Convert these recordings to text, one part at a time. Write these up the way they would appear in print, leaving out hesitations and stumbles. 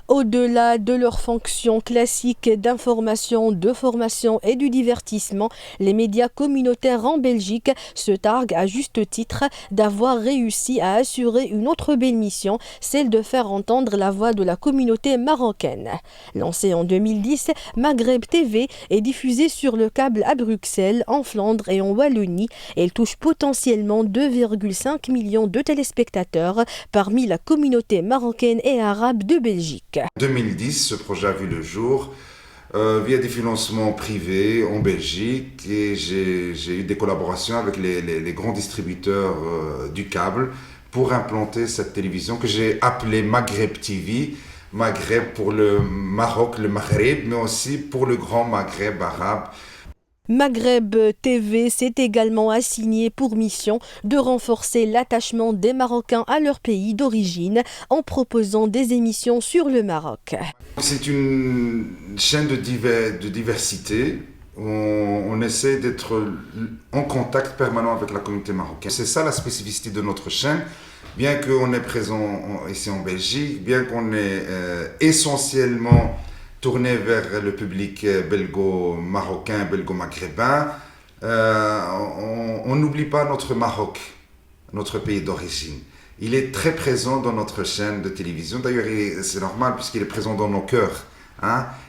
Au-delà de leurs fonctions classiques d'information, de formation et du divertissement, les médias communautaires en Belgique se targuent à juste titre d'avoir réussi à assurer une autre belle mission, celle de faire entendre la voix de la communauté marocaine. Lancée en 2010, Maghreb TV est diffusée sur le câble à Bruxelles, en Flandre et en Wallonie. Elle touche potentiellement 2,5 millions de téléspectateurs parmi la communauté marocaine et arabe de Belgique. En 2010, ce projet a vu le jour via des financements privés en Belgique et j'ai eu des collaborations avec les grands distributeurs du câble pour implanter cette télévision que j'ai appelée Maghreb TV. Maghreb pour le Maroc, le Maghreb, mais aussi pour le grand Maghreb arabe. Maghreb TV s'est également assigné pour mission de renforcer l'attachement des Marocains à leur pays d'origine en proposant des émissions sur le Maroc. C'est une chaîne de diversité. On essaie d'être en contact permanent avec la communauté marocaine. C'est ça la spécificité de notre chaîne. Bien qu'on est présent ici en Belgique, bien qu'on est essentiellement tourné vers le public belgo-marocain, belgo-maghrébin, on n'oublie pas notre Maroc, notre pays d'origine. Il est très présent dans notre chaîne de télévision. D'ailleurs, c'est normal puisqu'il est présent dans nos cœurs.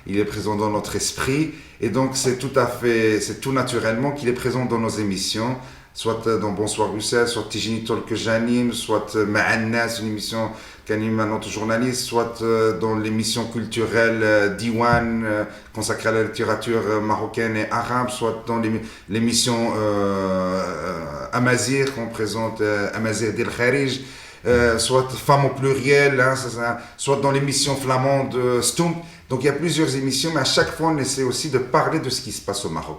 Il est présent dans notre esprit. Et donc, c'est tout naturellement qu'il est présent dans nos émissions. Soit dans Bonsoir Bruxelles, soit Tijini Tol que j'anime, soit Ma'annas, une émission qu'anime un autre journaliste, soit dans l'émission culturelle Diwan, consacrée à la littérature marocaine et arabe, soit dans l'émission Amazir, qu'on présente Amazir Del Kharij, soit Femmes au pluriel, soit dans l'émission flamande Stump. Donc il y a plusieurs émissions, mais à chaque fois on essaie aussi de parler de ce qui se passe au Maroc.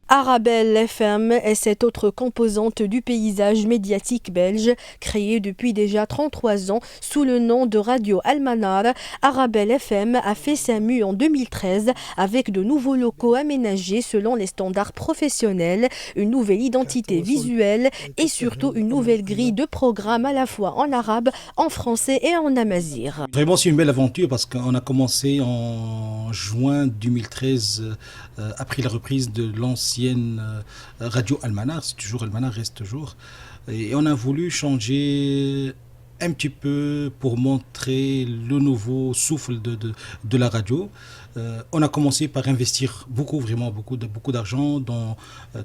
Arabelle FM est cette autre composante du paysage médiatique belge, créée depuis déjà 33 ans sous le nom de Radio Almanar. Arabelle FM a fait sa mue en 2013 avec de nouveaux locaux aménagés selon les standards professionnels, une nouvelle identité visuelle et surtout une nouvelle grille de programmes à la fois en arabe, en français et en amazigh. Vraiment, c'est une belle aventure parce qu'on a commencé en juin 2013 après la reprise de l'ancienne Radio Almanar. C'est toujours Almanar, reste toujours. Et on a voulu changer un petit peu pour montrer le nouveau souffle de la radio. On a commencé par investir vraiment beaucoup d'argent dans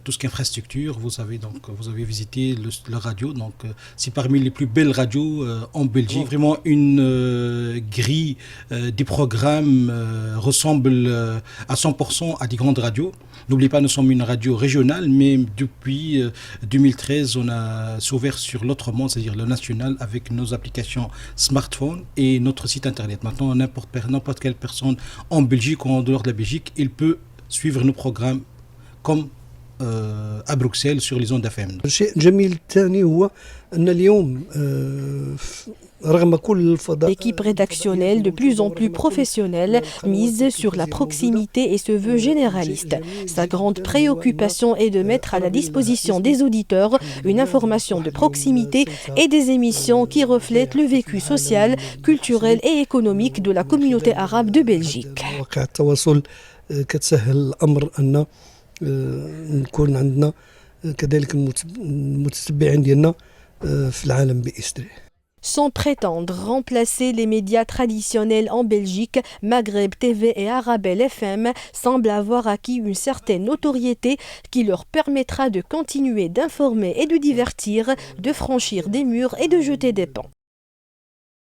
tout ce qui est infrastructure. Vous avez visité la radio, donc c'est parmi les plus belles radios en Belgique. Vraiment une grille des programmes ressemble à 100% à des grandes radios. N'oubliez pas, nous sommes une radio régionale, mais depuis 2013, on a s'ouvert sur l'autre monde, c'est-à-dire le national, avec nos applications smartphone et notre site internet. Maintenant, n'importe quelle personne en Belgique ou en dehors de la Belgique, il peut suivre nos programmes comme à Bruxelles sur les ondes FM. الشيء الجميل الثاني هو أن اليوم رغم كل الفضاء. L'équipe rédactionnelle de plus en plus professionnelle mise sur la proximité et se veut généraliste. Sa grande préoccupation est de mettre à la disposition des auditeurs une information de proximité et des émissions qui reflètent le vécu social, culturel et économique de la communauté arabe de Belgique. مواقع التواصل كتسهل الأمر أن نكون عندنا كذلك المتتبعين ديالنا في العالم بإسره. Sans prétendre remplacer les médias traditionnels en Belgique, Maghreb TV et Arabelle FM semblent avoir acquis une certaine notoriété qui leur permettra de continuer d'informer et de divertir, de franchir des murs et de jeter des ponts.